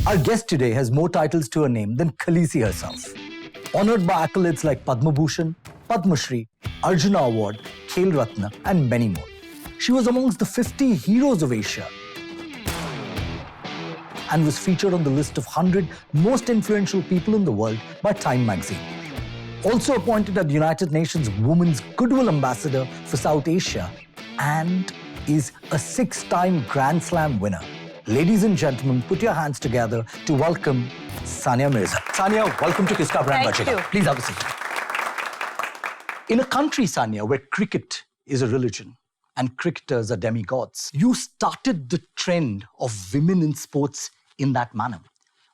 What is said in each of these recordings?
Our guest today has more titles to her name than Khaleesi herself. Honored by accolades like Padma Bhushan, Padma Shri, Arjuna Award, Khel Ratna, and many more. She was amongst the 50 heroes of Asia and was featured on the list of 100 most influential people in the world by Time magazine. Also appointed as the United Nations Women's Goodwill Ambassador for South Asia and is a 6-time Grand Slam winner. Ladies and gentlemen, put your hands together to welcome Sania Mirza. Sania, welcome to Kiska Brand Bajega. Thank you. Please have a seat. In a country, Sania, where cricket is a religion and cricketers are demigods, you started the trend of women in sports in that manner.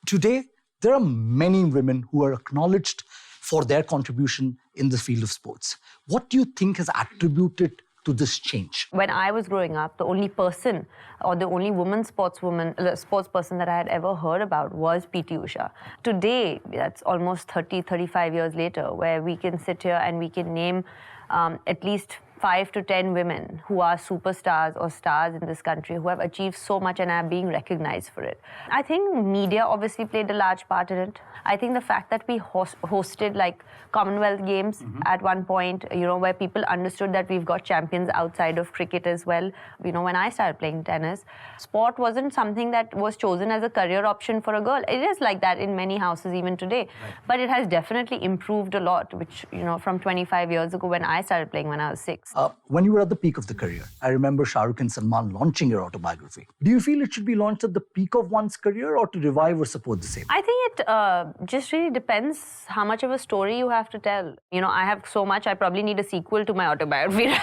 Today, there are many women who are acknowledged for their contribution in the field of sports. What do you think has attributed to this change? When I was growing up, the only person or the only woman sports person that I had ever heard about was P.T. Usha. Today, that's almost 30, 35 years later, where we can sit here and we can name at least 5 to 10 women who are superstars or stars in this country who have achieved so much and are being recognized for it. I think media obviously played a large part in it. I think the fact that we hosted like Commonwealth Games at one point, where people understood that we've got champions outside of cricket as well. When I started playing tennis, sport wasn't something that was chosen as a career option for a girl. It is like that in many houses even today. Right. But it has definitely improved a lot, which, from 25 years ago when I started playing when I was 6. When you were at the peak of the career, I remember Shah Rukh and Salman launching your autobiography. Do you feel it should be launched at the peak of one's career or to revive or support the same? I think it just really depends how much of a story you have to tell. I have so much, I probably need a sequel to my autobiography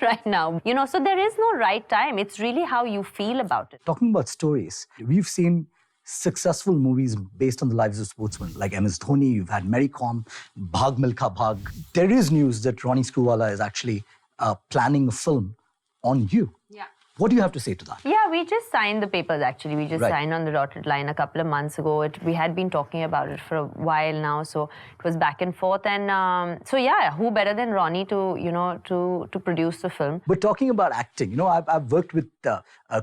right now. So there is no right time. It's really how you feel about it. Talking about stories, we've seen successful movies based on the lives of sportsmen like MS Dhoni, you've had Mary Kom, Bhag Milkha Bhag. There is news that Ronnie Screwvala is actually planning a film on you. Yeah. What do you have to say to that? Yeah, we just signed the papers actually. We just signed on the dotted line a couple of months ago. We had been talking about it for a while now, so it was back and forth. And so yeah, who better than Ronnie to produce the film? But talking about acting, I've worked with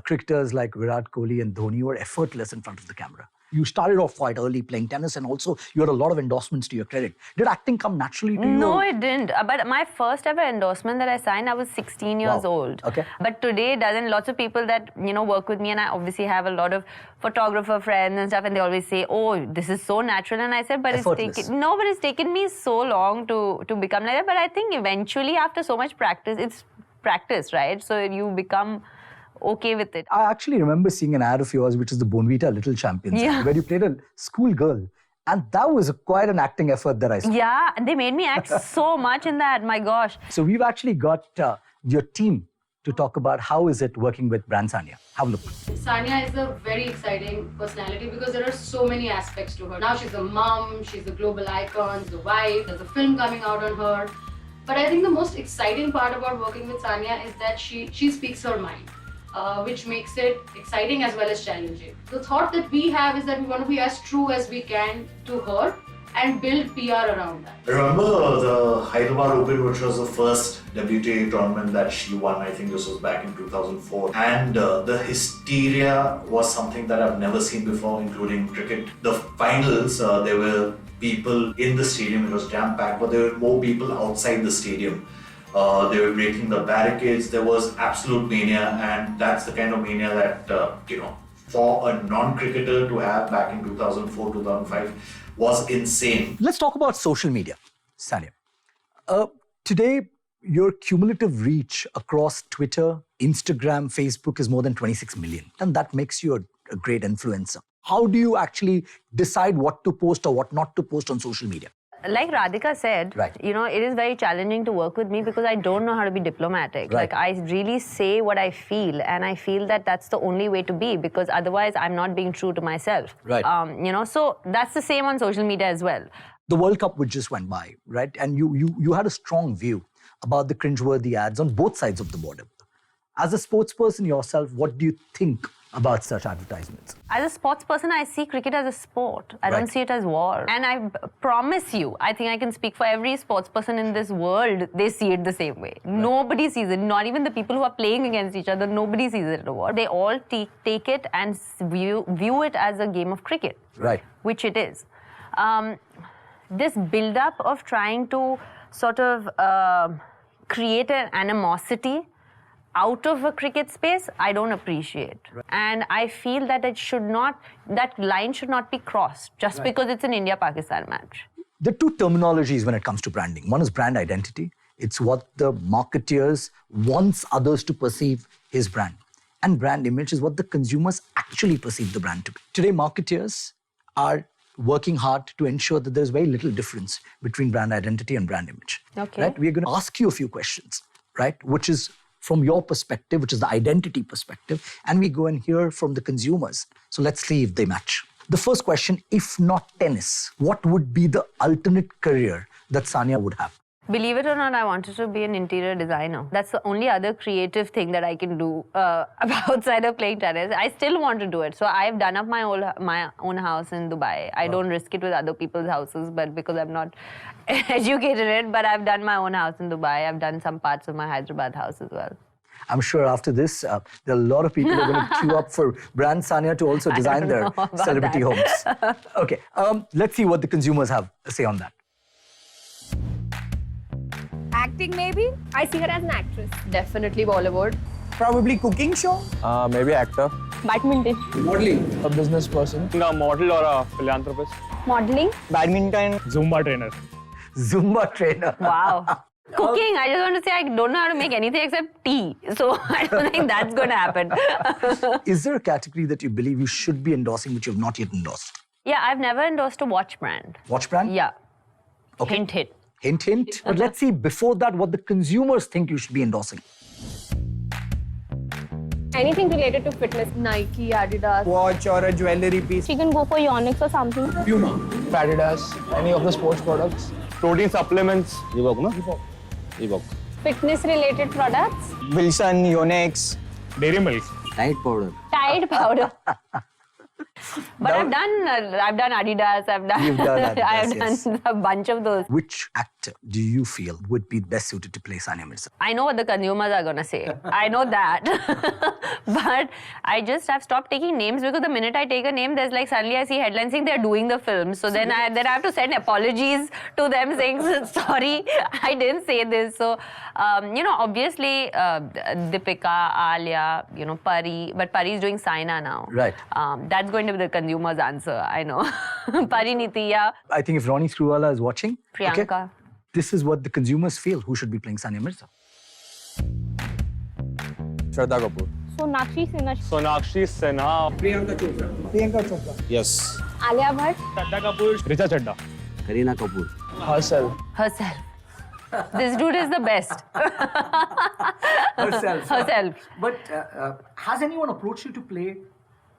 cricketers like Virat Kohli and Dhoni who are effortless in front of the camera. You started off quite early playing tennis and also you had a lot of endorsements to your credit. Did acting come naturally to you? No, it didn't. But my first ever endorsement that I signed, I was 16 years old. Okay. But today it doesn't. Lots of people that, work with me, and I obviously have a lot of photographer friends and stuff, and they always say, oh, this is so natural. And I said, but it's taken me so long to become like that. But I think eventually after so much practice, it's practice, right? So you become okay with it. I actually remember seeing an ad of yours, which is the Bonvita Little Champions, where you played a school girl. And that was quite an acting effort that I saw. Yeah, and they made me act so much in that, my gosh. So we've actually got your team to talk about how is it working with Brand Sania. Have a look. Sania is a very exciting personality because there are so many aspects to her. Now she's a mom, she's a global icon, she's a wife, there's a film coming out on her. But I think the most exciting part about working with Sania is that she speaks her mind. Which makes it exciting as well as challenging. The thought that we have is that we want to be as true as we can to her and build PR around that. I remember the Hyderabad Open, which was the first WTA tournament that she won. I think this was back in 2004. And the hysteria was something that I've never seen before, including cricket. The finals, there were people in the stadium, it was jam-packed, but there were more people outside the stadium. They were breaking the barricades. There was absolute mania, and that's the kind of mania that, for a non-cricketer to have back in 2004, 2005 was insane. Let's talk about social media, Sania. Today, your cumulative reach across Twitter, Instagram, Facebook is more than 26 million. And that makes you a great influencer. How do you actually decide what to post or what not to post on social media? Like Radhika said, it is very challenging to work with me because I don't know how to be diplomatic. Right. Like, I really say what I feel, and I feel that that's the only way to be, because otherwise I'm not being true to myself. Right. So that's the same on social media as well. The World Cup which just went by, right? And you had a strong view about the cringeworthy ads on both sides of the border. As a sports person yourself, what do you think about such advertisements? As a sports person, I see cricket as a sport. I don't Right. see it as war. And I promise you, I think I can speak for every sports person in this world, they see it the same way. Nobody sees it, not even the people who are playing against each other, nobody sees it as a war. They all take it and view it as a game of cricket. Right. Which it is. This build-up of trying to sort of create an animosity out of a cricket space, I don't appreciate. Right. And I feel that that line should not be crossed just because it's an India-Pakistan match. There are two terminologies when it comes to branding. One is brand identity. It's what the marketeers wants others to perceive his brand. And brand image is what the consumers actually perceive the brand to be. Today, marketeers are working hard to ensure that there's very little difference between brand identity and brand image. Okay. Right? We're going to ask you a few questions, right? Which is from your perspective, which is the identity perspective, and we go and hear from the consumers. So let's see if they match. The first question, if not tennis, what would be the alternate career that Sania would have? Believe it or not, I wanted to be an interior designer. That's the only other creative thing that I can do outside of playing tennis. I still want to do it. So I've done up my own house in Dubai. I don't risk it with other people's houses, but because I'm not educated in it, but I've done my own house in Dubai. I've done some parts of my Hyderabad house as well. I'm sure after this, there are a lot of people who are going to queue up for brand Sania to also design their celebrity homes. Okay, let's see what the consumers have to say on that. Acting maybe? I see her as an actress. Definitely Bollywood. Probably cooking show. Maybe actor. Badminton. Modeling. A business person. A model or a philanthropist. Modeling. Badminton. Zumba trainer. Zumba trainer. Wow. Cooking, I just want to say I don't know how to make anything except tea. So I don't think that's going to happen. Is there a category that you believe you should be endorsing which you have not yet endorsed? Yeah, I've never endorsed a watch brand. Watch brand? Yeah. Okay. Hint, hint. Hint, hint. But let's see before that what the consumers think you should be endorsing. Anything related to fitness. Nike, Adidas. Watch or a jewelry piece. She can go for Yonex or something. Puma. Adidas. Any of the sports products. Protein supplements. Reebok, no? Reebok. Fitness related products. Wilson, Yonex. Dairy milk. Tide powder. Tide powder. But I've done Adidas, You've done Adidas, I've yes. done a bunch of those. Which actor do you feel would be best suited to play Sania Mirza? I know what the consumers are going to say. I know that. But I just have stopped taking names because the minute I take a name, there's like suddenly I see headlines saying they're doing the film. So then I have to send apologies to them saying, sorry, I didn't say this. So, obviously, Deepika, Alia, Pari. But Pari is doing Saina now. Right. That's going to be the consumer's answer, I know. Pariniti, yeah. I think if Ronnie Screwvala is watching, Priyanka. this is what the consumers feel who should be playing Sania Mirza. Shraddha Kapoor. Sonakshi Sinha. Sonakshi Sinha. Priyanka Chopra. Yes. Alia Bhatt. Shraddha Kapoor. Richa Chadda. Kareena Kapoor. Herself. Herself. This dude is the best. Herself. But has anyone approached you to play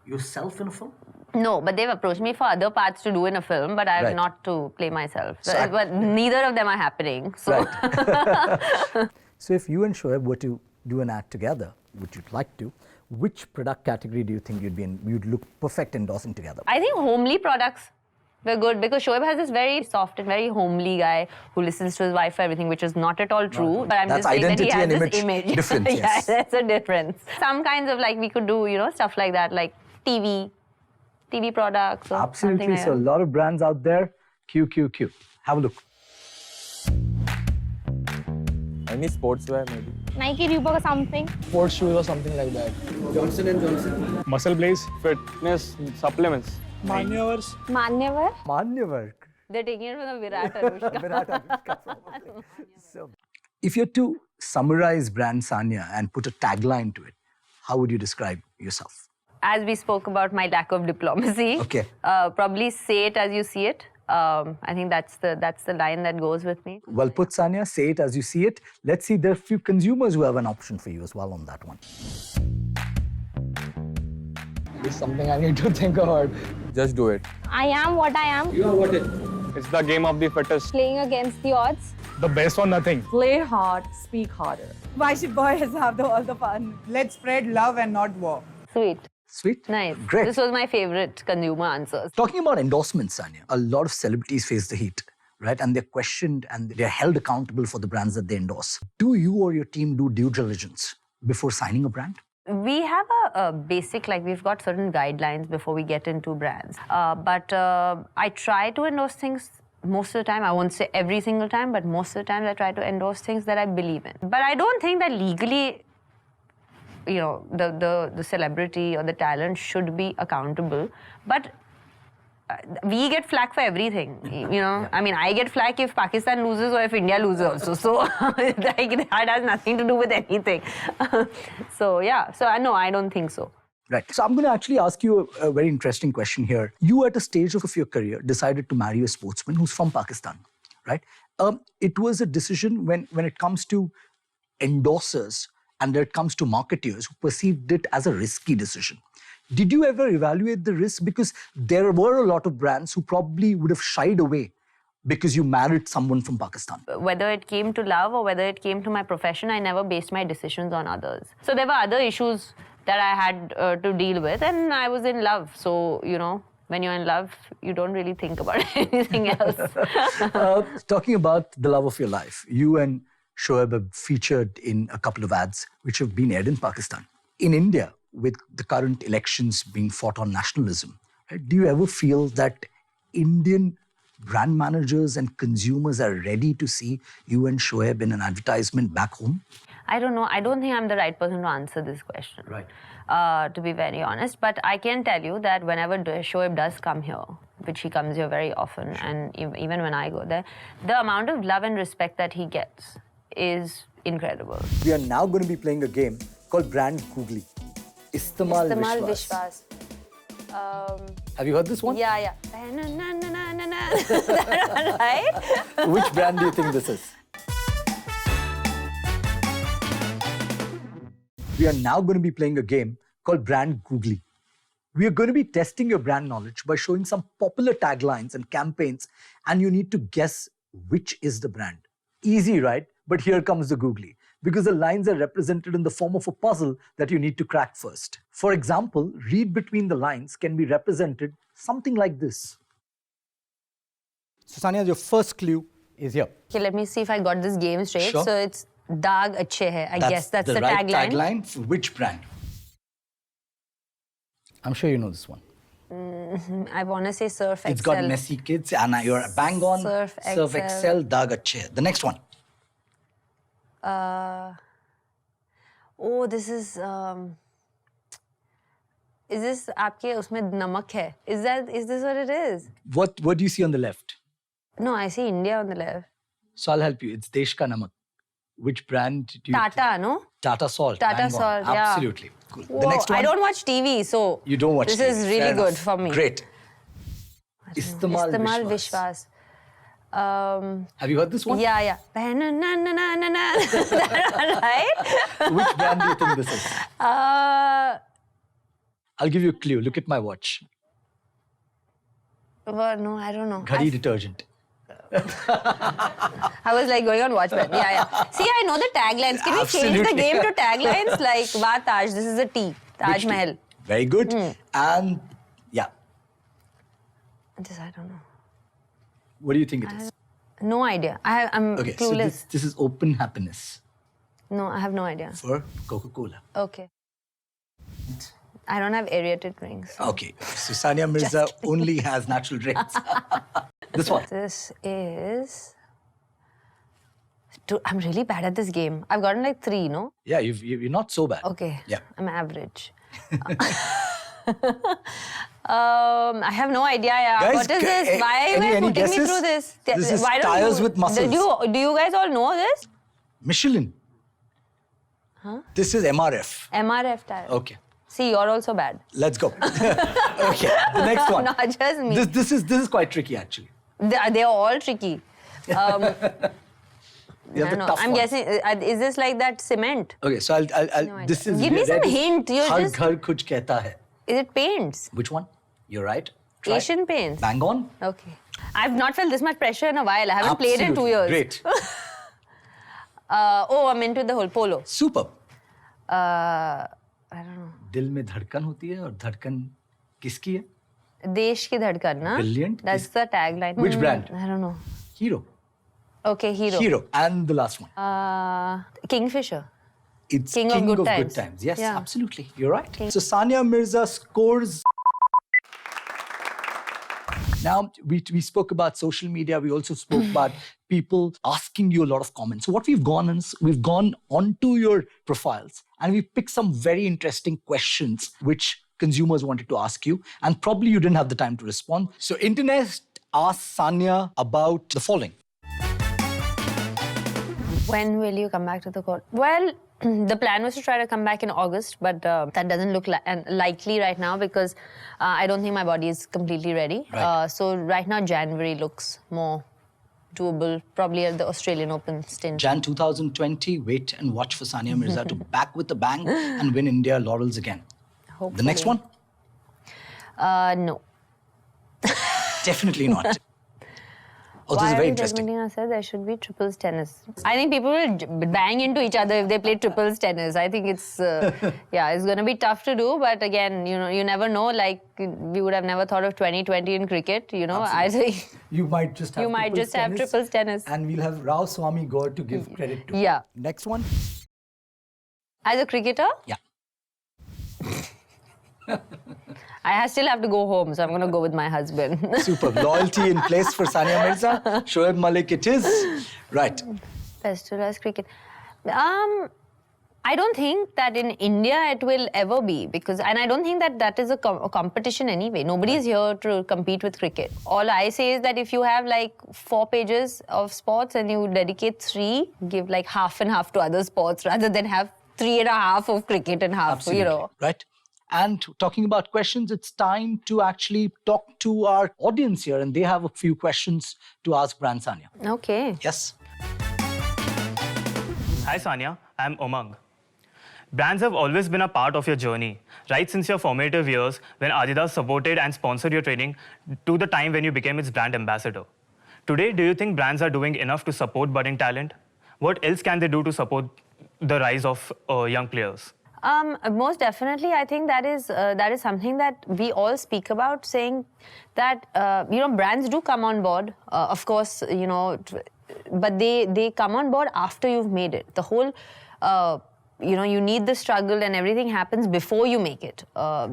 yourself in a film? No, but they've approached me for other parts to do in a film, but I have Right. not to play myself. So But neither of them are happening. So. Right. So if you and Shoaib were to do an ad together, which you'd like to, which product category do you think you'd look perfect endorsing together? I think homely products were good because Shoaib has this very soft and very homely guy who listens to his wife for everything, which is not at all true. But I'm That's just saying that he identity has and this image difference, Yeah, yes. that's a difference. Some kinds of we could do, stuff like that, like TV products or something Absolutely. like So a that. lot of brands out there. Q. Have a look. Any sportswear maybe. Nike, Reebok or something. Sports shoes or something like that. Muscle Blaze. Fitness supplements. Manyavars. Manyavar. Manyavar. They're taking it from the Virat Anushka. So, if you're to summarize brand Sania and put a tagline to it, how would you describe yourself? As we spoke about my lack of diplomacy, Okay. Probably say it as you see it. I think that's the line that goes with me. Well put, Sania. Say it as you see it. Let's see, there are a few consumers who have an option for you as well on that one. It's something I need to think about. Just do it. I am what I am. You are what it? It's the game of the fittest. Playing against the odds. The best or nothing. Play hard, speak harder. Why should boys have all the fun? Let's spread love and not war. Sweet. Sweet. Nice. Great. This was my favorite consumer answers. Talking about endorsements, Sania, a lot of celebrities face the heat, right? And they're questioned and they're held accountable for the brands that they endorse. Do you or your team do due diligence before signing a brand? We have a basic, like we've got certain guidelines before we get into brands. But I try to endorse things most of the time. I won't say every single time, but most of the time I try to endorse things that I believe in. But I don't think that legally, you know, the celebrity or the talent should be accountable. But we get flack for everything, you know. I mean, I get flack if Pakistan loses or if India loses also. So like, that has nothing to do with anything. So yeah, so no, I don't think so. Right. So I'm going to actually ask you a very interesting question here. You, at a stage of your career, decided to marry a sportsman who's from Pakistan, right? It was a decision when it comes to endorsers and when it comes to marketeers who perceived it as a risky decision. Did you ever evaluate the risk? Because there were a lot of brands who probably would have shied away because you married someone from Pakistan. Whether it came to love or whether it came to my profession, I never based my decisions on others. So there were other issues that I had to deal with, and I was in love. So, you know, when you're in love, you don't really think about anything else. Talking about the love of your life, you and Shoaib have featured in a couple of ads which have been aired in Pakistan. In India, with the current elections being fought on nationalism, right, do you ever feel that Indian brand managers and consumers are ready to see you and Shoaib in an advertisement back home? I don't know. I don't think I'm the right person to answer this question. Right. To be very honest. But I can tell you that whenever Shoaib does come here, which he comes here very often, and even when I go there, the amount of love and respect that he gets is incredible. We are now going to be playing a game called Brand Googly. Istemal Vishwas. Have you heard this one? Yeah. That one, right? Which brand do you think this is? We are now going to be playing a game called Brand Googly. We are going to be testing your brand knowledge by showing some popular taglines and campaigns, and you need to guess which is the brand. Easy, right? But here comes the Googly, because the lines are represented in the form of a puzzle that you need to crack first. For example, read between the lines can be represented something like this. So, Sania, your first clue is here. Okay, let me see if I got this game straight. Sure. So it's Daag Achhe Hai. I guess that's the right tagline. tagline for which brand? I'm sure you know this one. I want to say Surf Excel. It's got messy kids, and you're bang on. Surf Surf Excel, Daag Achhe Hai. The next one. Oh, this is this आपके उसमें नमक है? Is this what it is? What do you see on the left? No, I see India on the left. So I'll help you. It's Desh Ka Namak. Which brand do you Tata, no? Tata Salt. Tata bang on. Salt, yeah. Absolutely. Cool. Whoa, The next one. I don't watch TV, so You don't watch this TV. is really Fair good enough. for me. Great. Istemal Vishwas. Have you heard this one? Yeah. That one, right? Which brand do you think this is? I'll give you a clue. Look at my watch. Well, no, I don't know. Ghadi detergent. I was like going on Watchmen. Yeah. See, I know the taglines. Can we change the Absolutely. game to taglines? Like, Wa Taj, this is a tea. Taj Which Mahal. two? Very good. And yeah. This, I don't know. What do you think it is? No idea. I'm Okay, so clueless. this is Open Happiness No, I have no idea. for Coca-Cola. Okay. I don't have aerated drinks. Okay, so Sania Mirza only has natural drinks. This one. This is... Dude, I'm really bad at this game. I've gotten like 3, no? Yeah, you're not so bad. Okay. Yeah. I'm average. I have no idea. Yeah. Guys, What is this? Why are you any putting me guesses? through this? This is Why don't tires you, with muscles. Do you guys all know this? Michelin. Huh? This is MRF. MRF tire. Okay, See, you're also bad. let's go. Okay, the next one. Not just me. This is quite tricky actually. They're all tricky. You I have the don't know. tough I'm ones. guessing, is this like that cement? Okay, so I'll idea. this is Give me some red is hint. You Har just- ghar kuch kehta hai. Is it paints? Which one? You're right. Try. Asian paints? Bang on. Okay. I've not felt this much pressure in a while. I haven't played in 2 Absolutely. years. Great. I'm into the whole polo. Superb. I don't know. दिल में धड़कन होती है और धड़कन किसकी है? Desh ki dhadkan, na? Brilliant. That's the tagline. Which brand? I don't know. Hero. Okay, Hero. Hero. And the last one. Kingfisher. It's King of Good Times. Yes, Yeah. absolutely. You're right. So Sania Mirza scores. Now, we spoke about social media. We also spoke about people asking you a lot of comments. So what we've gone is we've gone onto your profiles and we've picked some very interesting questions which consumers wanted to ask you. And probably you didn't have the time to respond. So internet asked Sania about the following. When will you come back to the court? Well, the plan was to try to come back in August, but that doesn't look likely right now because I don't think my body is completely ready. Right. So right now, January looks more doable, probably at the Australian Open stint. Jan 2020, wait and watch for Sania Mirza to back with a bang and win India laurels again. Hopefully. The next one? No. Definitely not. Oh, this Why is are very we interesting. judgmenting ourselves? There should be triples tennis. I think people will bang into each other if they play triples tennis. I think it's, yeah, it's going to be tough to do. But again, you know, you never know. Like, we would have never thought of 2020 in cricket, you know. I think You might just have you might just have triples tennis. And we'll have Rao Swami Gaur to give credit to. Yeah. Next one? As a cricketer, Yeah. I still have to go home, so I'm going to go with my husband. Superb. Loyalty in place for Sania Mirza. Shoaib Malik it is. Right. Festivalized cricket. I don't think that in India it will ever be because, and I don't think that that is a competition anyway. Nobody is here to compete with cricket. All I say is that if you have like 4 pages of sports and you dedicate 3, give like half and half to other sports rather than have 3.5 of cricket and half, Absolutely. you know. Right. And talking about questions, it's time to actually talk to our audience here, and they have a few questions to ask Brand Sania. Okay. Yes. Hi Sania, I'm Umang. Brands have always been a part of your journey, right since your formative years when Adidas supported and sponsored your training to the time when you became its brand ambassador. Today, do you think brands are doing enough to support budding talent? What else can they do to support the rise of young players? Most definitely, I think that is something that we all speak about, saying that you know, brands do come on board, of course, you know, but they come on board after you've made it. The whole you know, you need the struggle and everything happens before you make it,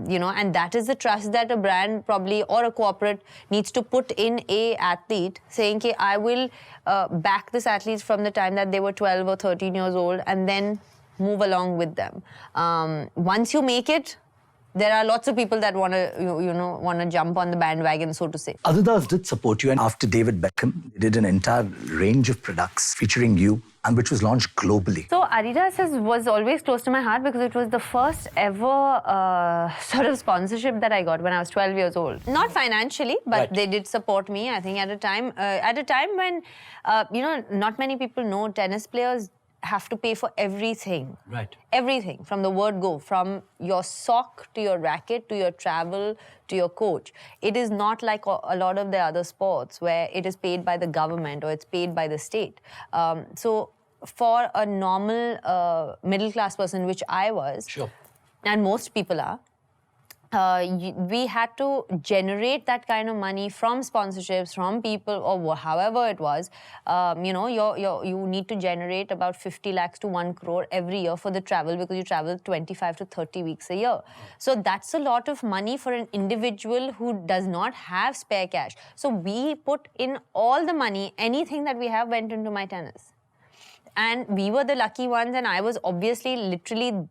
you know, and that is the trust that a brand probably or a corporate needs to put in a athlete, saying, okay, I will back this athlete from the time that they were 12 or 13 years old and then move along with them. Once you make it, there are lots of people that want to, you know, want to jump on the bandwagon, so to say. Adidas did support you, and after David Beckham, they did an entire range of products featuring you, and which was launched globally. So Adidas was always close to my heart because it was the first ever sort of sponsorship that I got when I was 12 years old. Not financially, but Right. they did support me, I think, at a time when, you know, not many people know tennis players have to pay for everything. Right. Everything, from the word go, from your sock to your racket to your travel to your coach. It is not like a lot of the other sports where it is paid by the government or it's paid by the state. So for a normal middle-class person, which I was, Sure. and most people are, we had to generate that kind of money from sponsorships, from people, or however it was. You know, you need to generate about 50 lakhs to 1 crore every year for the travel because you travel 25 to 30 weeks a year. So that's a lot of money for an individual who does not have spare cash. So we put in all the money, anything that we have went into my tennis. And we were the lucky ones, and I was obviously literally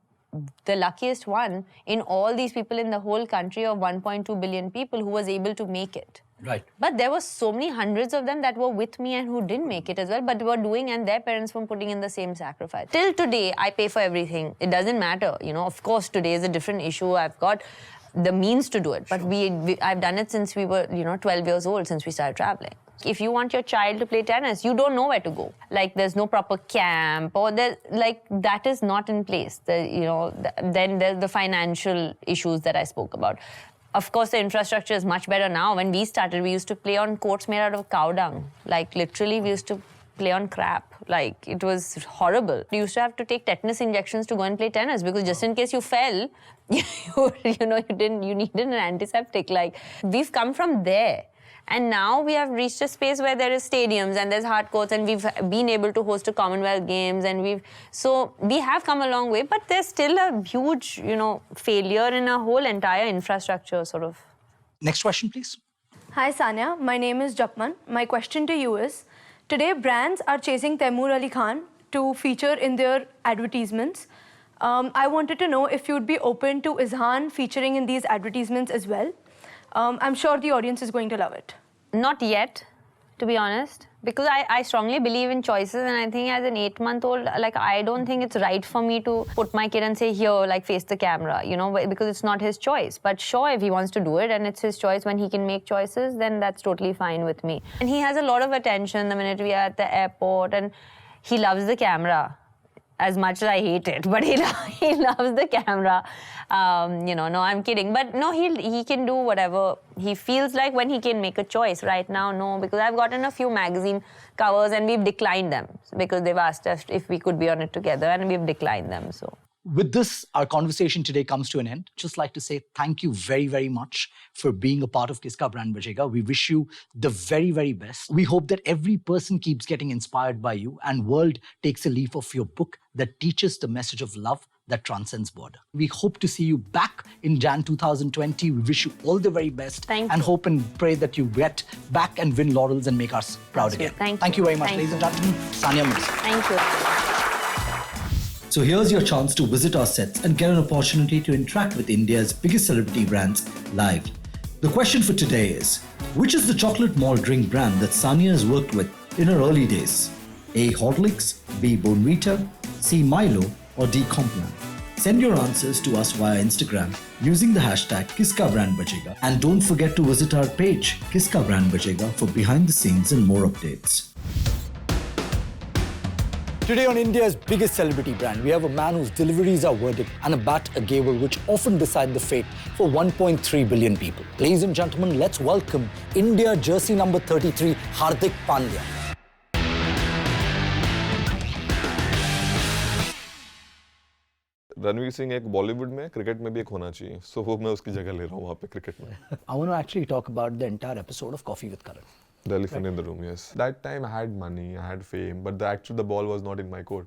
the luckiest one in all these people in the whole country of 1.2 billion people who was able to make it. Right. But there were so many hundreds of them that were with me and who didn't make it as well, but were doing, and their parents were putting in the same sacrifice. Till today, I pay for everything. It doesn't matter. You know, of course, today is a different issue. I've got the means to do it, but I've done it since we were, 12 years old, since we started traveling. If you want your child to play tennis, you don't know where to go. Like, there's no proper camp, or that is not in place. Then there's the financial issues that I spoke about. Of course, the infrastructure is much better now. When we started, we used to play on courts made out of cow dung. Like, literally, we used to play on crap. Like, it was horrible. You used to have to take tetanus injections to go and play tennis because just in case you fell, you needed an antiseptic. Like, we've come from there. And now we have reached a space where there is stadiums and there's hard courts, and we've been able to host a Commonwealth Games, and so we have come a long way, but there's still a huge, failure in a whole entire infrastructure sort of. Next question, please. Hi Sania, my name is Japman. My question to you is, today brands are chasing Taimur Ali Khan to feature in their advertisements. I wanted to know if you'd be open to Izhan featuring in these advertisements as well. I'm sure the audience is going to love it. Not yet, to be honest, because I strongly believe in choices, and I think as an 8-month-old, like, I don't think it's right for me to put my kid and say, here, like, face the camera, because it's not his choice. But sure, if he wants to do it and it's his choice when he can make choices, then that's totally fine with me. And he has a lot of attention the minute we are at the airport, and he loves the camera. As much as I hate it, but he loves the camera. No, I'm kidding. But no, he can do whatever he feels like when he can make a choice. Right now, no, because I've gotten a few magazine covers and we've declined them because they've asked us if we could be on it together, and we've declined them. So. With this, our conversation today comes to an end. Just like to say thank you very, very much for being a part of Kiska Brand Bajega. We wish you the very, very best. We hope that every person keeps getting inspired by you and world takes a leaf of your book that teaches the message of love that transcends border. We hope to see you back in Jan 2020. We wish you all the very best. Thank and you. Hope and pray that you get back and win laurels and make us proud again. Thank you very much, Thank ladies you. and gentlemen. Sania Mirza. Thank you. So here's your chance to visit our sets and get an opportunity to interact with India's biggest celebrity brands live. The question for today is, which is the chocolate malt drink brand that Sania has worked with in her early days? A. Horlicks, B. Bonvita, C. Milo, or D. Complan? Send your answers to us via Instagram using the hashtag Kiska Brand Bajega. And don't forget to visit our page, Kiska Brand Bajega, for behind the scenes and more updates. Today on India's biggest celebrity brand, we have a man whose deliveries are verdict and a bat, a gavel, which often decide the fate for 1.3 billion people. Ladies and gentlemen, let's welcome India jersey number 33, Hardik Pandya. Ranveer Singh एक बॉलीवुड में cricket में भी एक होना चाहिए सो वो मैं उसकी जगह ले रहा हूँ वहाँ पे क्रिकेट में I want to actually talk about the entire episode of Coffee with Karan. The elephant in the room, yes. That time I had money, I had fame, but the ball was not in my court.